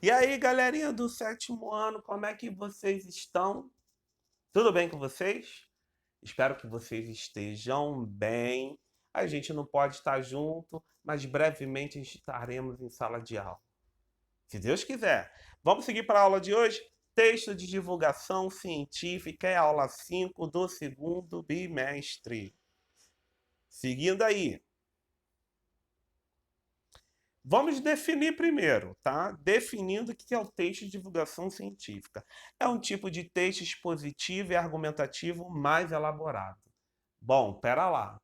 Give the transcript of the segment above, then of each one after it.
E aí, galerinha do sétimo ano, como é que vocês estão? Tudo bem com vocês? Espero que vocês estejam bem. A gente não pode estar junto, mas brevemente estaremos em sala de aula. Se Deus quiser. Vamos seguir para a aula de hoje? Texto de divulgação científica é a aula 5 do segundo bimestre. Seguindo aí. Vamos definir primeiro, tá? Definindo o que é o texto de divulgação científica. É um tipo de texto expositivo e argumentativo mais elaborado. Bom, pera lá. O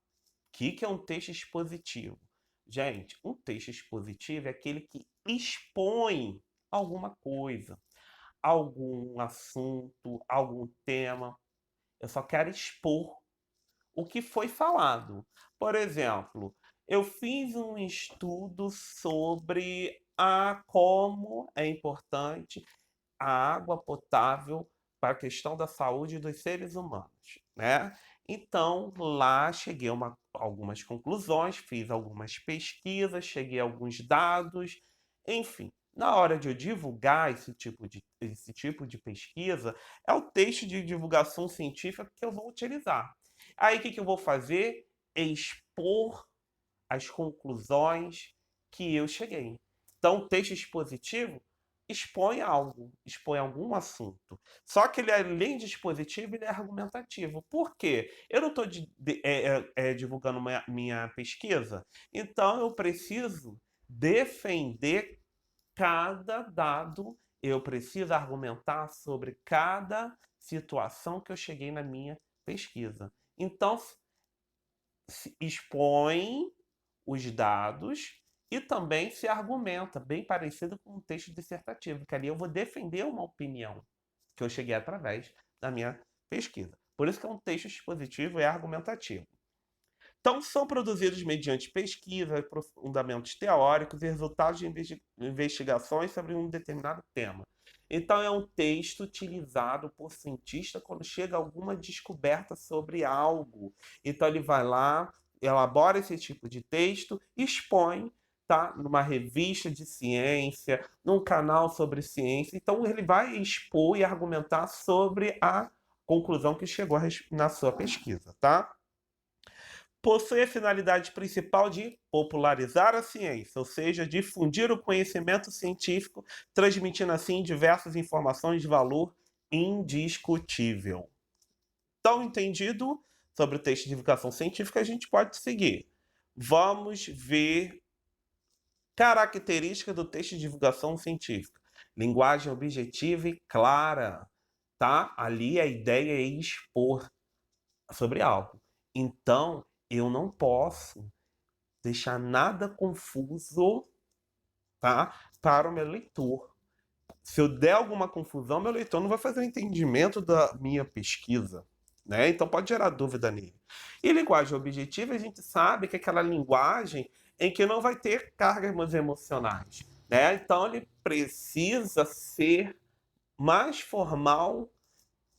que é um texto expositivo? Gente, um texto expositivo é aquele que expõe alguma coisa, algum assunto, algum tema. Eu só quero expor o que foi falado. Por exemplo, eu fiz um estudo sobre como é importante a água potável para a questão da saúde dos seres humanos, né? Então, lá cheguei a algumas conclusões, fiz algumas pesquisas, cheguei a alguns dados, enfim. Na hora de eu divulgar esse tipo de pesquisa, é o texto de divulgação científica que eu vou utilizar. Aí, o que eu vou fazer? Expor as conclusões que eu cheguei. Então, o texto expositivo expõe algo, expõe algum assunto. Só que ele, além de expositivo, ele é argumentativo. Por quê? Eu não estou divulgando minha pesquisa, então eu preciso defender cada dado, eu preciso argumentar sobre cada situação que eu cheguei na minha pesquisa. Então, se expõe os dados e também se argumenta, bem parecido com um texto dissertativo, que ali eu vou defender uma opinião que eu cheguei através da minha pesquisa. Por isso que é um texto expositivo e argumentativo. Então, são produzidos mediante pesquisa, fundamentos teóricos e resultados de investigações sobre um determinado tema. Então, é um texto utilizado por cientista quando chega a alguma descoberta sobre algo. Então, ele vai lá, elabora esse tipo de texto, expõe, tá? Numa revista de ciência, num canal sobre ciência. Então, ele vai expor e argumentar sobre a conclusão que chegou na sua pesquisa, tá? Possui a finalidade principal de popularizar a ciência, ou seja, difundir o conhecimento científico, transmitindo assim diversas informações de valor indiscutível. Então, entendido sobre o texto de divulgação científica, a gente pode seguir. Vamos ver características do texto de divulgação científica. Linguagem objetiva e clara, tá? Ali a ideia é expor sobre algo. Então, eu não posso deixar nada confuso, tá? Para o meu leitor. Se eu der alguma confusão, meu leitor não vai fazer o entendimento da minha pesquisa, né? Então pode gerar dúvida nele. E linguagem objetiva, a gente sabe que é aquela linguagem em que não vai ter cargas emocionais, né? Então ele precisa ser mais formal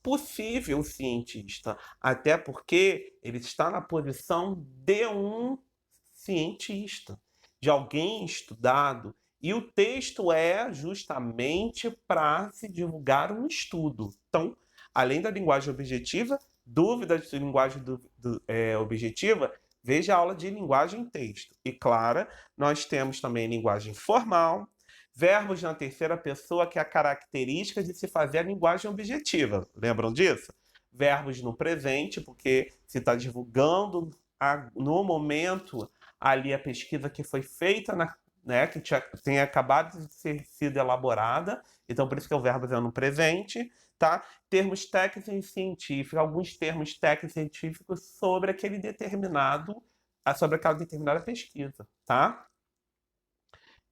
possível o cientista, até porque ele está na posição de um cientista, de alguém estudado, e o texto é justamente para se divulgar um estudo. Então, além da linguagem objetiva, dúvidas de linguagem objetiva, veja a aula de linguagem texto. E clara, nós temos também linguagem formal, verbos na terceira pessoa, que é a característica de se fazer a linguagem objetiva. Lembram disso? Verbos no presente, porque se está divulgando no momento ali a pesquisa que foi feita, né, que tem acabado de ser sido elaborada, então por isso que o verbo é no presente, tá? Termos técnicos e científicos, alguns termos técnicos e científicos sobre sobre aquela determinada pesquisa, tá?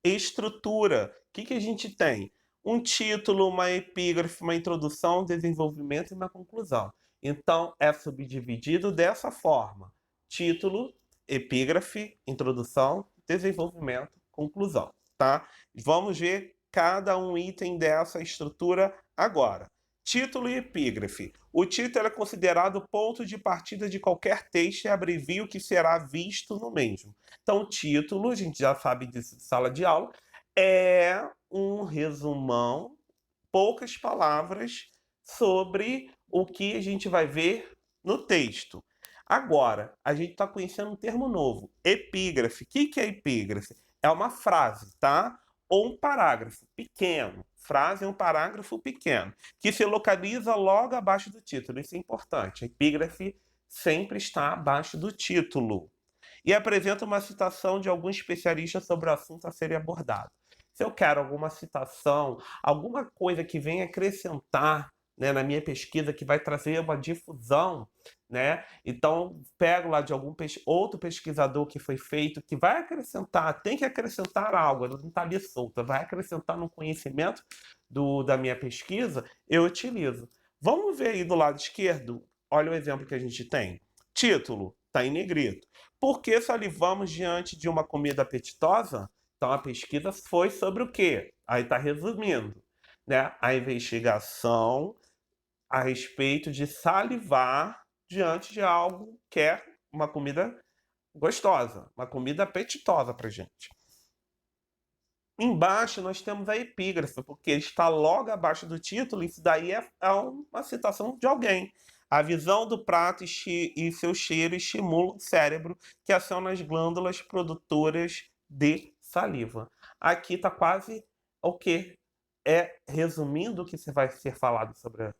Estrutura. O que a gente tem? Um título, uma epígrafe, uma introdução, um desenvolvimento e uma conclusão. Então, é subdividido dessa forma: título, epígrafe, introdução, desenvolvimento, conclusão. Tá? Vamos ver cada um item dessa estrutura agora. Título e epígrafe. O título é considerado o ponto de partida de qualquer texto e abrevia o que será visto no mesmo. Então, o título, a gente já sabe disso de sala de aula, É um resumão, poucas palavras, sobre o que a gente vai ver no texto. Agora, a gente está conhecendo um termo novo, epígrafe. O que que é epígrafe? É uma frase, tá? Ou um parágrafo pequeno. Frase é um parágrafo pequeno, que se localiza logo abaixo do título. Isso é importante. A epígrafe sempre está abaixo do título e apresenta uma citação de algum especialista sobre o assunto a ser abordado. Se eu quero alguma citação, alguma coisa que venha acrescentar, né, na minha pesquisa, que vai trazer uma difusão, né? Então, pego lá de algum outro pesquisador que foi feito, que vai acrescentar, tem que acrescentar algo, ela não está ali solta, vai acrescentar no conhecimento da minha pesquisa, eu utilizo. Vamos ver aí do lado esquerdo, olha o exemplo que a gente tem. Título, está em negrito. Por que salivamos diante de uma comida apetitosa? Então a pesquisa foi sobre o quê? Aí está resumindo, né? A investigação a respeito de salivar diante de algo que é uma comida gostosa, uma comida apetitosa para gente. Embaixo nós temos a epígrafe, porque está logo abaixo do título, isso daí é uma citação de alguém. A visão do prato e seu cheiro estimulam o cérebro, que aciona as glândulas produtoras de saliva. Aqui está quase o que? É resumindo o que vai ser falado sobre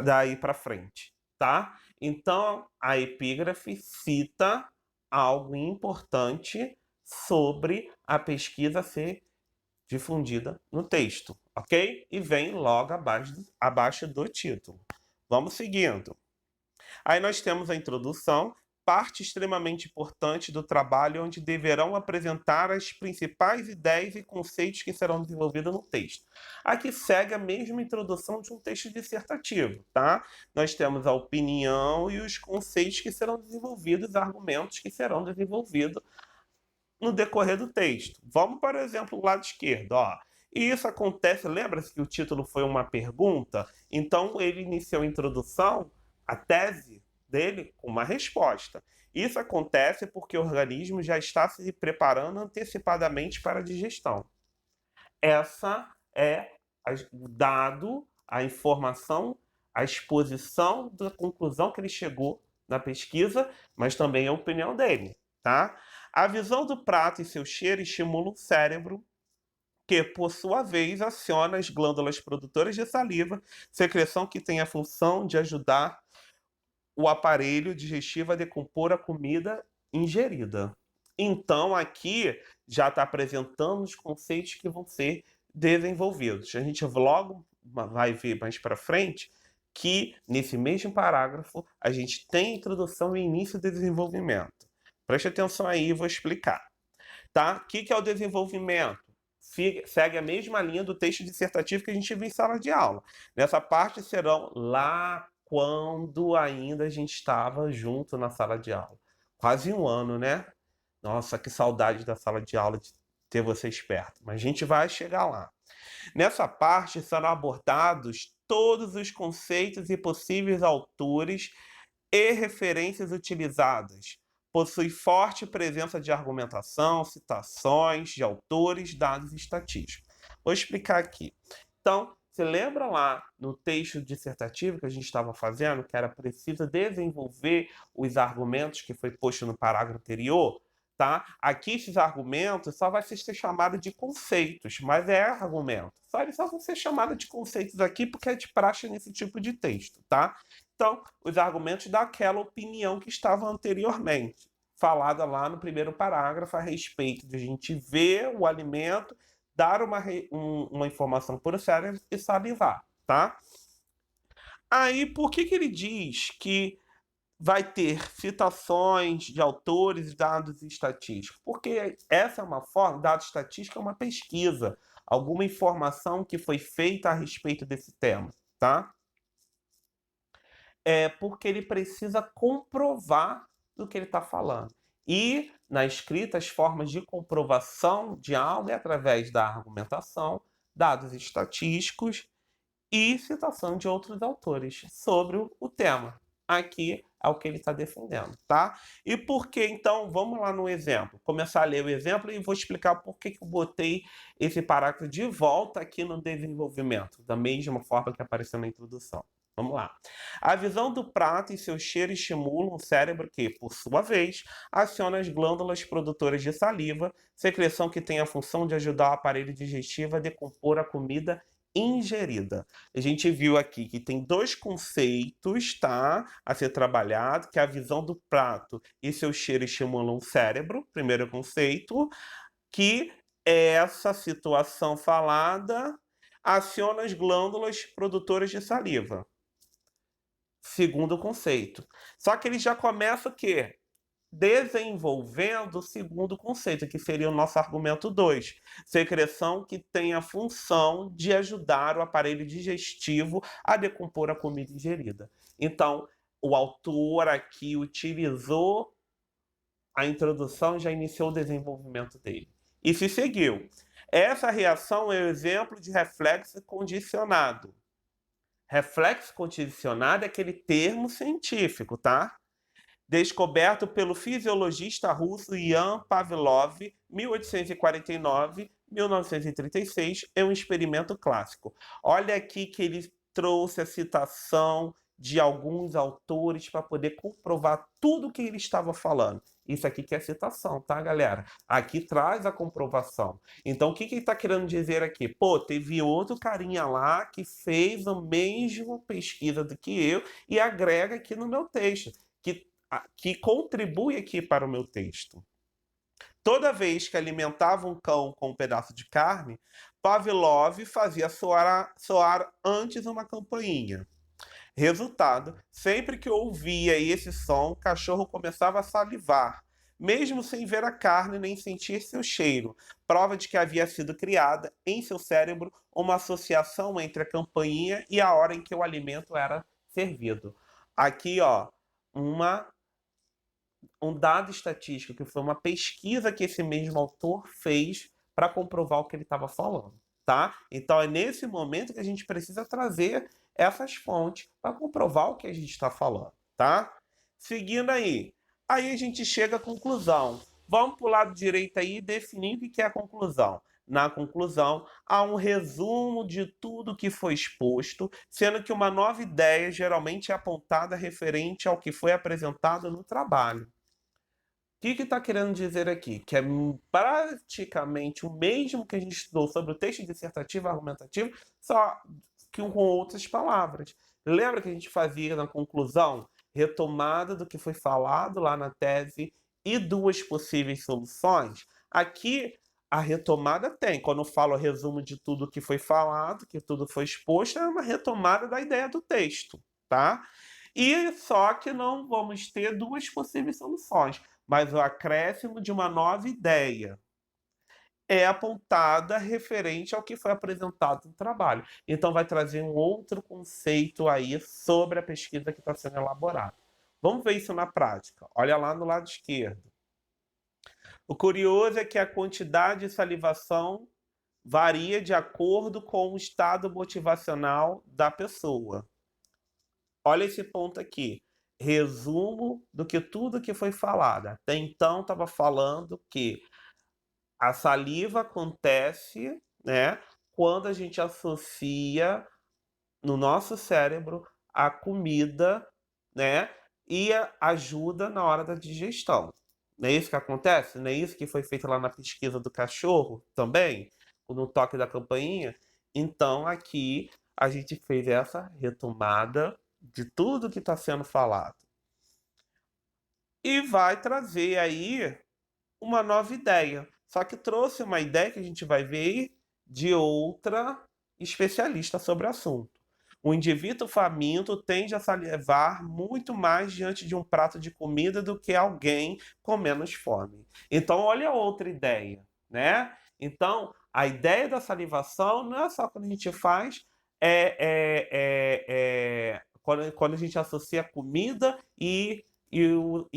daí para frente, tá? Então, a epígrafe cita algo importante sobre a pesquisa ser difundida no texto, ok? E vem logo abaixo do título. Vamos seguindo. Aí nós temos a introdução, parte extremamente importante do trabalho, onde deverão apresentar as principais ideias e conceitos que serão desenvolvidos no texto. Aqui segue a mesma introdução de um texto dissertativo, tá? Nós temos a opinião e os conceitos que serão desenvolvidos, argumentos que serão desenvolvidos no decorrer do texto. Vamos, por exemplo, o lado esquerdo, ó. E isso acontece, lembra-se que o título foi uma pergunta? Então ele iniciou a introdução, a tese dele, com uma resposta. Isso acontece porque o organismo já está se preparando antecipadamente para a digestão. Essa é o dado, a informação, a exposição da conclusão que ele chegou na pesquisa, mas também a opinião dele, tá? A visão do prato e seu cheiro estimulam o cérebro, que, por sua vez, aciona as glândulas produtoras de saliva, secreção que tem a função de ajudar o aparelho digestivo a decompor a comida ingerida. Então, aqui já está apresentando os conceitos que vão ser desenvolvidos. A gente logo vai ver mais para frente que, nesse mesmo parágrafo, a gente tem a introdução e início do desenvolvimento. Preste atenção aí, vou explicar. Tá? O que é o desenvolvimento? Segue a mesma linha do texto dissertativo que a gente viu em sala de aula. Nessa parte serão lá quando ainda a gente estava junto na sala de aula. Quase um ano, né? Nossa, que saudade da sala de aula de ter vocês perto. Mas a gente vai chegar lá. Nessa parte serão abordados todos os conceitos e possíveis autores e referências utilizadas. Possui forte presença de argumentação, citações de autores, dados e estatísticos. Vou explicar aqui. Então, você lembra lá no texto dissertativo que a gente estava fazendo, que era preciso desenvolver os argumentos que foi posto no parágrafo anterior? Tá? Aqui esses argumentos só vai ser chamado de conceitos, mas é argumento. Eles só vão ser chamados de conceitos aqui porque é de praxe nesse tipo de texto, tá? Então, os argumentos daquela opinião que estava anteriormente, falada lá no primeiro parágrafo a respeito de a gente ver o alimento, dar uma informação para o cérebro e salivar, tá? Aí, por que ele diz que vai ter citações de autores, dados estatísticos? Porque essa é uma forma, dado estatístico é uma pesquisa, alguma informação que foi feita a respeito desse tema, tá? É porque ele precisa comprovar do que ele está falando. E na escrita, as formas de comprovação de algo é através da argumentação, dados estatísticos e citação de outros autores sobre o tema, aqui é o que ele está defendendo, tá? E por que, então, vamos lá no exemplo. Começar a ler o exemplo e vou explicar por que eu botei esse parágrafo de volta aqui no desenvolvimento, da mesma forma que apareceu na introdução. Vamos lá. A visão do prato e seu cheiro estimulam o cérebro que, por sua vez, aciona as glândulas produtoras de saliva, secreção que tem a função de ajudar o aparelho digestivo a decompor a comida ingerida. A gente viu aqui que tem dois conceitos, tá, a ser trabalhado, que é a visão do prato e seu cheiro estimulam o cérebro, primeiro conceito, que essa situação falada aciona as glândulas produtoras de saliva. Segundo conceito. Só que ele já começa o quê? Desenvolvendo o segundo conceito, que seria o nosso argumento 2. Secreção que tem a função de ajudar o aparelho digestivo a decompor a comida ingerida. Então, o autor aqui utilizou a introdução e já iniciou o desenvolvimento dele. E se seguiu. Essa reação é o exemplo de reflexo condicionado. Reflexo condicionado é aquele termo científico, tá? Descoberto pelo fisiologista russo Ian Pavlov, 1849-1936, é um experimento clássico. Olha aqui que ele trouxe a citação de alguns autores para poder comprovar tudo o que ele estava falando. Isso aqui que é citação, tá, galera? Aqui traz a comprovação. Então, o que ele está querendo dizer aqui? Pô, teve outro carinha lá que fez a mesma pesquisa do que eu e agrega aqui no meu texto, que contribui aqui para o meu texto. Toda vez que alimentava um cão com um pedaço de carne, Pavlov fazia soar antes uma campainha. Resultado, sempre que ouvia esse som, o cachorro começava a salivar, mesmo sem ver a carne nem sentir seu cheiro, prova de que havia sido criada em seu cérebro uma associação entre a campainha e a hora em que o alimento era servido. Aqui, ó, um dado estatístico, que foi uma pesquisa que esse mesmo autor fez para comprovar o que ele estava falando, tá? Então é nesse momento que a gente precisa trazer essas fontes para comprovar o que a gente está falando, tá? Seguindo aí a gente chega à conclusão. Vamos para o lado direito aí e definir o que é a conclusão. Na conclusão, há um resumo de tudo que foi exposto, sendo que uma nova ideia geralmente é apontada referente ao que foi apresentado no trabalho. O que está querendo dizer aqui? Que é praticamente o mesmo que a gente estudou sobre o texto dissertativo e argumentativo, só que com outras palavras. Lembra que a gente fazia na conclusão retomada do que foi falado lá na tese e duas possíveis soluções? Aqui a retomada tem. Quando eu falo resumo de tudo que foi falado, que tudo foi exposto, é uma retomada da ideia do texto, tá? E só que não vamos ter duas possíveis soluções, mas o acréscimo de uma nova ideia é apontada referente ao que foi apresentado no trabalho. Então vai trazer um outro conceito aí sobre a pesquisa que está sendo elaborada. Vamos ver isso na prática. Olha lá no lado esquerdo. O curioso é que a quantidade de salivação varia de acordo com o estado motivacional da pessoa. Olha esse ponto aqui. Resumo do que tudo que foi falado. Até então estava falando que a saliva acontece, né, quando a gente associa no nosso cérebro a comida, né, e ajuda na hora da digestão. Não é isso que acontece? Não é isso que foi feito lá na pesquisa do cachorro também? No toque da campainha? Então aqui a gente fez essa retomada de tudo que está sendo falado. E vai trazer aí uma nova ideia. Só que trouxe uma ideia que a gente vai ver de outra especialista sobre o assunto. O indivíduo faminto tende a salivar muito mais diante de um prato de comida do que alguém com menos fome. Então, olha outra ideia, né? Então, a ideia da salivação não é só quando a gente faz, quando a gente associa a comida e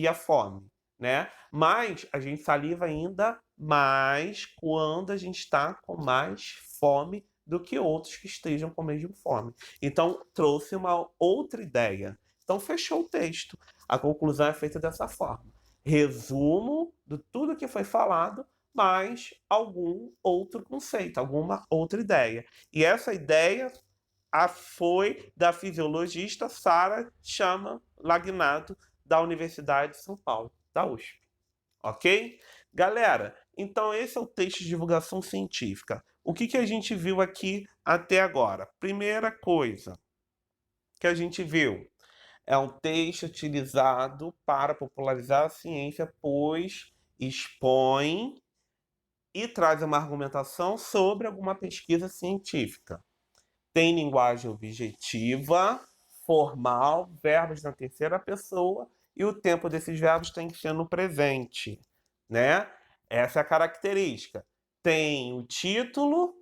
a fome, né? Mas a gente saliva ainda mais quando a gente está com mais fome do que outros que estejam com a mesma fome. Então, trouxe uma outra ideia, Então, fechou o texto. A conclusão é feita dessa forma. Resumo de tudo que foi falado, mais algum outro conceito, alguma outra ideia. E essa ideia foi da fisiologista Sara Chama Lagnato, da Universidade de São Paulo, da USP. Ok? Galera, então esse é o texto de divulgação científica. O que a gente viu aqui até agora? Primeira coisa que a gente viu é um texto utilizado para popularizar a ciência, pois expõe e traz uma argumentação sobre alguma pesquisa científica. Tem linguagem objetiva, formal, verbos na terceira pessoa e o tempo desses verbos tem que ser no presente, né? Essa é a característica. Tem o título,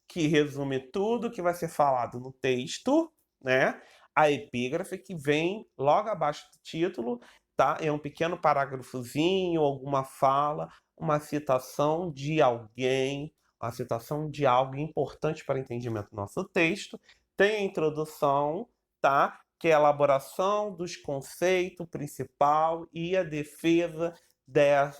que resume tudo que vai ser falado no texto, né? A epígrafe, que vem logo abaixo do título, tá? É um pequeno parágrafozinho, alguma fala, uma citação de alguém, a citação de algo importante para o entendimento do nosso texto. Tem a introdução, tá? Que é a elaboração dos conceitos principal e a defesa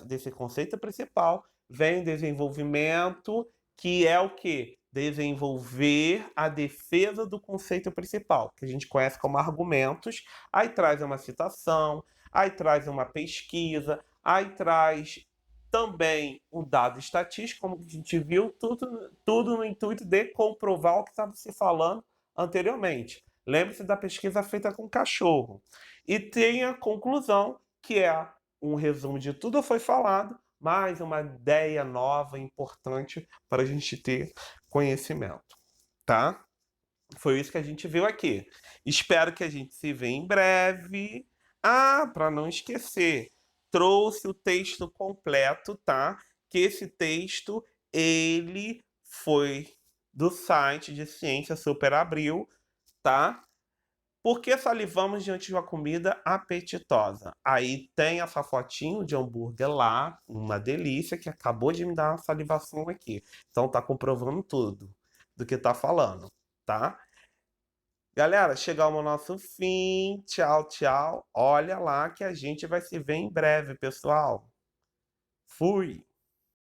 desse conceito principal. Vem desenvolvimento, que é o quê? Desenvolver a defesa do conceito principal, que a gente conhece como argumentos. Aí traz uma citação, aí traz uma pesquisa, aí traz também um dado estatístico, como a gente viu, tudo no intuito de comprovar o que estava se falando anteriormente. Lembre-se da pesquisa feita com cachorro. E tem a conclusão, que é um resumo de tudo que foi falado, mais uma ideia nova, importante para a gente ter conhecimento, tá? Foi isso que a gente viu aqui. Espero que a gente se veja em breve. Ah, para não esquecer, trouxe o texto completo, tá? Que esse texto, ele foi do site de Ciência Super Abril, tá? Por que salivamos diante de uma comida apetitosa? Aí tem essa fotinho de hambúrguer lá, uma delícia, que acabou de me dar uma salivação aqui. Então tá comprovando tudo do que tá falando, tá? Galera, chegamos ao nosso fim. Tchau, tchau. Olha lá que a gente vai se ver em breve, pessoal. Fui!